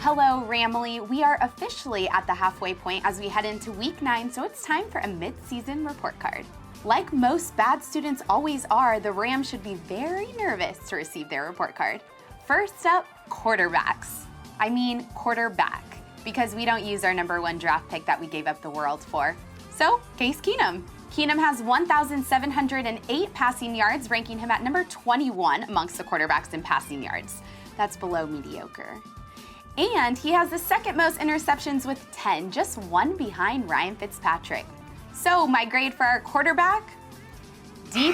Hello, Ramily. We are officially at the halfway point as we head into week 9, so it's time for a mid-season report card. Like most bad students always are, the Rams should be very nervous to receive their report card. First up, quarterbacks. I mean quarterback, because we don't use our #1 draft pick that we gave up the world for. So, Case Keenum. Keenum has 1,708 passing yards, ranking him at number 21 amongst the quarterbacks in passing yards. That's below mediocre. And he has the second most interceptions with 10, just one behind Ryan Fitzpatrick. So my grade for our quarterback, D+.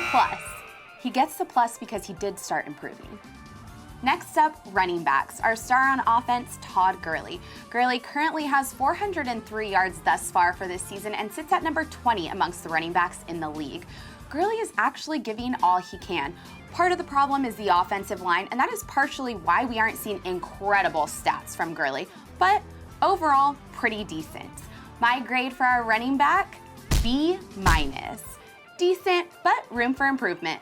He gets the plus because he did start improving. Next up, running backs. Our star on offense, Todd Gurley. Gurley currently has 403 yards thus far for this season and sits at number 20 amongst the running backs in the league. Gurley is actually giving all he can. Part of the problem is the offensive line, and that is partially why we aren't seeing incredible stats from Gurley, but overall, pretty decent. My grade for our running back, B-. Decent, but room for improvement.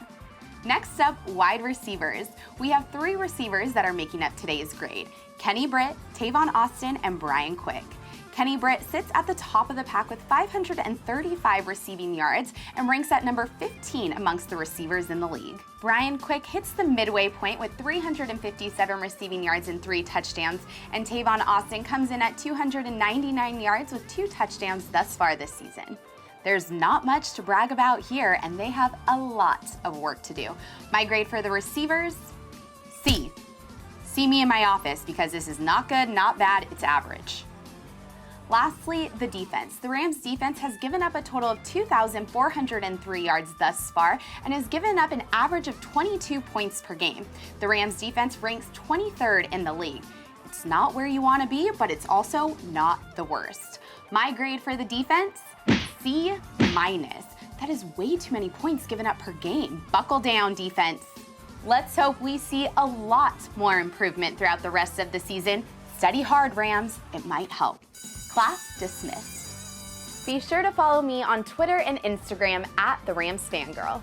Next up, wide receivers. We have 3 receivers that are making up today's grade: Kenny Britt, Tavon Austin, and Brian Quick. Kenny Britt sits at the top of the pack with 535 receiving yards and ranks at number 15 amongst the receivers in the league. Brian Quick hits the midway point with 357 receiving yards and 3 touchdowns, and Tavon Austin comes in at 299 yards with 2 touchdowns thus far this season. There's not much to brag about here, and they have a lot of work to do. My grade for the receivers, C. See me in my office because this is not good, not bad, it's average. Lastly, the defense. The Rams defense has given up a total of 2,403 yards thus far and has given up an average of 22 points per game. The Rams defense ranks 23rd in the league. It's not where you want to be, but it's also not the worst. My grade for the defense, C-. That is way too many points given up per game. Buckle down, defense. Let's hope we see a lot more improvement throughout the rest of the season. Study hard, Rams. It might help. Class dismissed. Be sure to follow me on Twitter and Instagram at the Rams Fangirl.